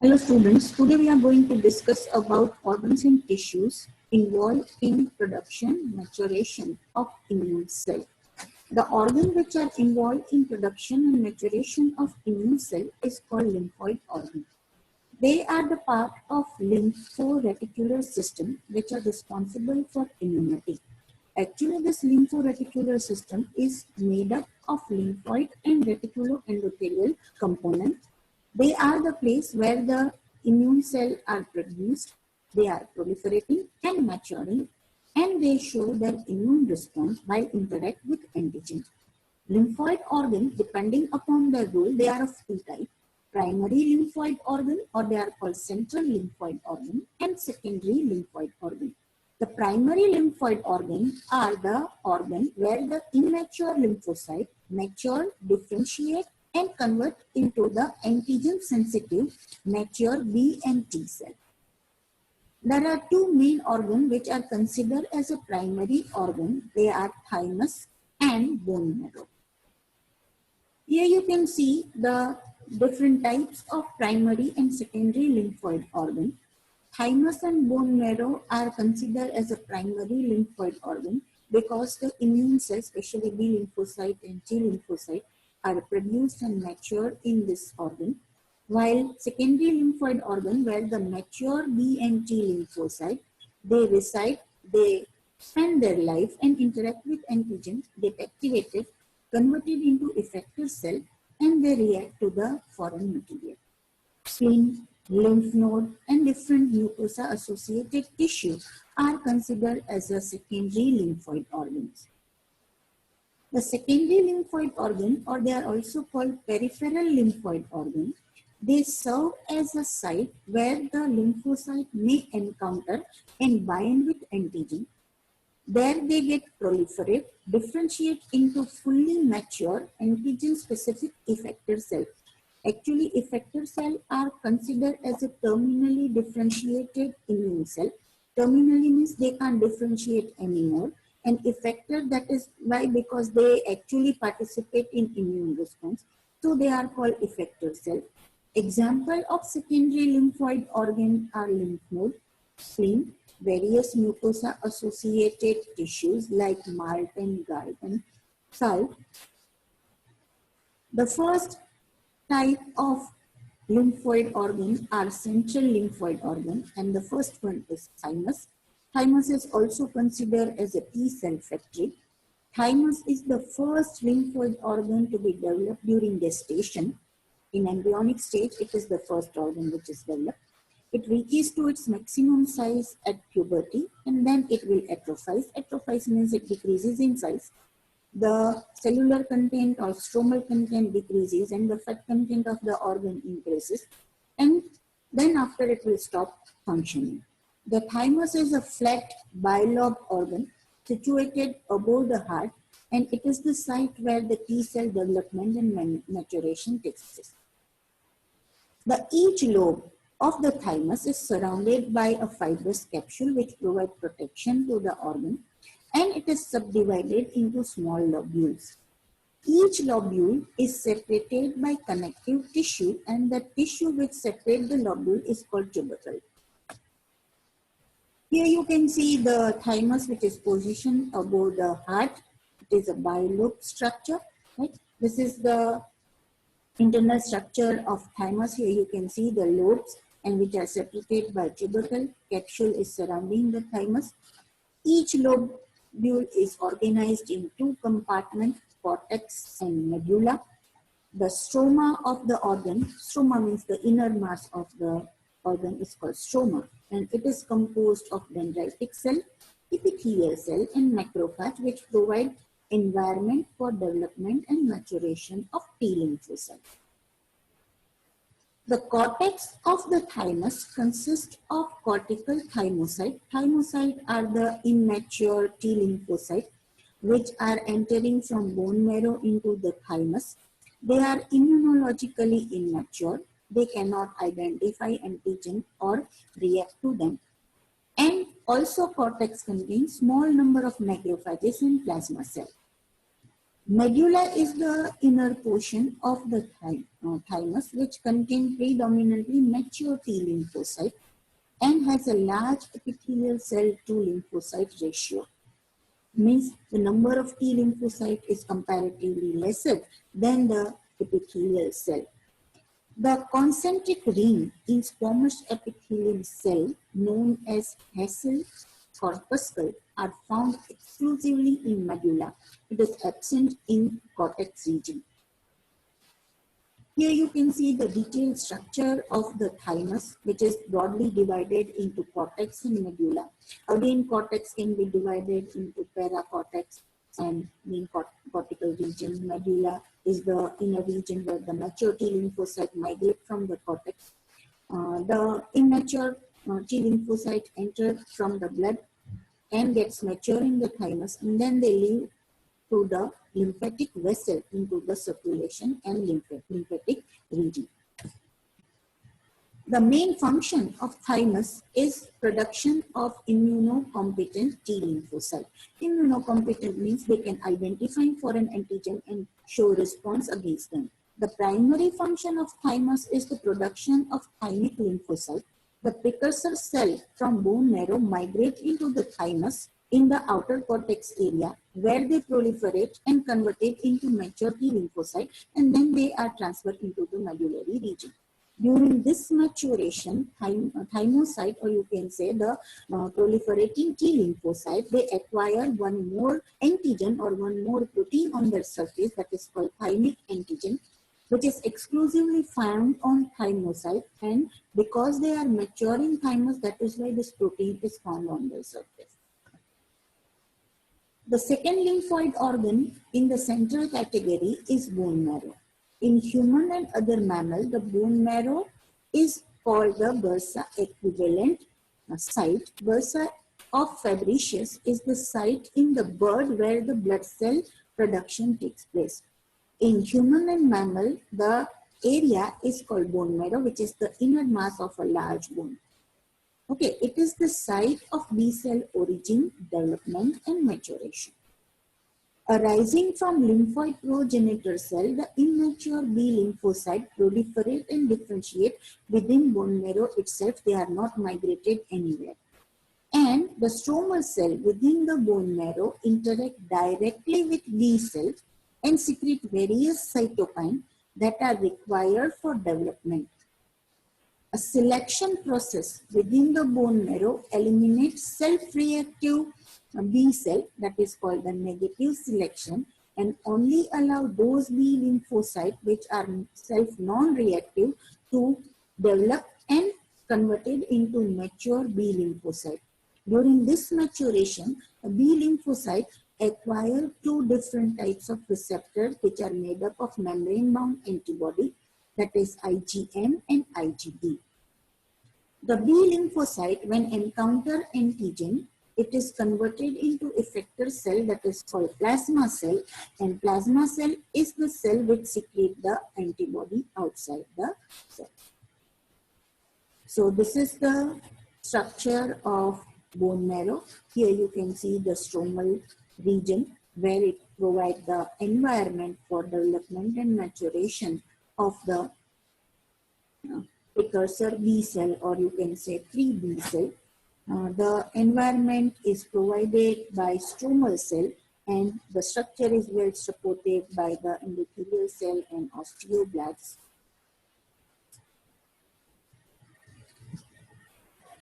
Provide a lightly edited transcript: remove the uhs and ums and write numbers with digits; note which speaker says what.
Speaker 1: Hello students, today we are going to discuss about organs and tissues involved in production, maturation of immune cell. The organ which are involved in production and maturation of immune cell is called lymphoid organ. They are the part of lymphoreticular system which are responsible for immunity. Actually, this lymphoreticular system is made up of lymphoid and reticuloendothelial components. They are the place where the immune cells are produced, they are proliferating and maturing, and they show their immune response while interact with antigen. Lymphoid organ, depending upon their role, they are of two types. Primary lymphoid organ, or they are called central lymphoid organ, and secondary lymphoid organ. The primary lymphoid organ are the organ where the immature lymphocyte mature, differentiate, and convert into the antigen sensitive mature B and T cell. There are two main organs which are considered as a primary organ. They are thymus and bone marrow. Here you can see the different types of primary and secondary lymphoid organ. Thymus and bone marrow are considered as a primary lymphoid organ because the immune cells, especially B lymphocyte and T lymphocyte, are produced and matured in this organ. While secondary lymphoid organ, where the mature B and T lymphocyte, they reside, they spend their life and interact with antigens, get activated, converted into effector cell, and they react to the foreign material. Spleen, lymph node, and different mucosa associated tissue are considered as a secondary lymphoid organs. The secondary lymphoid organ, or they are also called peripheral lymphoid organ, they serve as a site where the lymphocyte may encounter and bind with antigen. There they get proliferate, differentiate into fully mature antigen-specific effector cells. Actually, effector cells are considered as a terminally differentiated immune cell. Terminally means they can't differentiate anymore. And effector, that is why, because they actually participate in immune response. So they are called effector cell. Example of secondary lymphoid organ are lymph node, spleen, various mucosa associated tissues like Martin, Garden, salt. The first type of lymphoid organ are central lymphoid organ, and the first one is thymus. Thymus is also considered as a T cell factory. Thymus is the first lymphoid organ to be developed during gestation. In embryonic stage, it is the first organ which is developed. It reaches to its maximum size at puberty, and then it will atrophize. Atrophize means it decreases in size. The cellular content or stromal content decreases and the fat content of the organ increases, and then after it will stop functioning. The thymus is a flat bilobed organ situated above the heart, and it is the site where the T cell development and maturation takes place. Each lobe of the thymus is surrounded by a fibrous capsule which provides protection to the organ, and it is subdivided into small lobules. Each lobule is separated by connective tissue, and the tissue which separates the lobule is called tubercle. Here you can see the thymus which is positioned above the heart. It is a bilobe structure. Right? This is the internal structure of thymus. Here you can see the lobes and which are separated by tubercle. Capsule is surrounding the thymus. Each lobule is organized in two compartments, cortex and medulla. The stroma of the organ, stroma means the inner mass of the organ, is called stroma, and it is composed of dendritic cell, epithelial cell, and macrophage, which provide environment for development and maturation of T lymphocyte. The cortex of the thymus consists of cortical thymocyte. Thymocyte are the immature T lymphocyte which are entering from bone marrow into the thymus. They are immunologically immature. They cannot identify antigen or react to them. And also cortex contains small number of macrophages and plasma cells. Medulla is the inner portion of the thymus, which contains predominantly mature T lymphocyte and has a large epithelial cell to lymphocyte ratio. Means the number of T lymphocyte is comparatively lesser than the epithelial cell. The concentric ring in squamous epithelial cell known as Hassel corpuscle are found exclusively in medulla. It is absent in cortex region. Here you can see the detailed structure of the thymus, which is broadly divided into cortex and medulla. Again, cortex can be divided into paracortex and main cortical region. Medulla is the inner region where the mature T lymphocyte migrate from the cortex. The immature T lymphocyte enter from the blood and gets mature in the thymus, and then they leave to the lymphatic vessel into the circulation and lymphatic region. The main function of thymus is production of immunocompetent T lymphocyte. Immunocompetent means they can identify foreign antigen and show response against them. The primary function of thymus is the production of thymic lymphocyte. The precursor cell from bone marrow migrate into the thymus in the outer cortex area where they proliferate and convert it into mature T lymphocyte, and then they are transferred into the medullary region. During this maturation, thymocyte, or you can say the proliferating T lymphocyte, they acquire one more antigen or one more protein on their surface that is called thymic antigen, which is exclusively found on thymocyte, and because they are mature in thymus, that is why this protein is found on their surface. The second lymphoid organ in the central category is bone marrow. In human and other mammal, the bone marrow is called the bursa equivalent site. Bursa of Fabricius is the site in the bird where the blood cell production takes place. In human and mammal, the area is called bone marrow, which is the inner mass of a large bone. Okay, it is the site of B cell origin, development, and maturation. Arising from lymphoid progenitor cell, the immature B lymphocyte proliferate and differentiate within bone marrow itself. They are not migrated anywhere. And the stromal cell within the bone marrow interact directly with B cells and secrete various cytokines that are required for development. A selection process within the bone marrow eliminates self-reactive B cell, that is called the negative selection, and only allow those B lymphocytes which are self-non-reactive to develop and converted into mature B lymphocyte. During this maturation, a B lymphocyte acquire two different types of receptors which are made up of membrane-bound antibody, that is IgM and IgD. The B lymphocyte, when encounter antigen, it is converted into effector cell, that is called plasma cell, and plasma cell is the cell which secretes the antibody outside the cell. So this is the structure of bone marrow. Here you can see the stromal region where it provides the environment for development and maturation of the precursor B cell, or you can say pre-B cell. The environment is provided by stromal cell, and the structure is well supported by the endothelial cell and osteoblasts.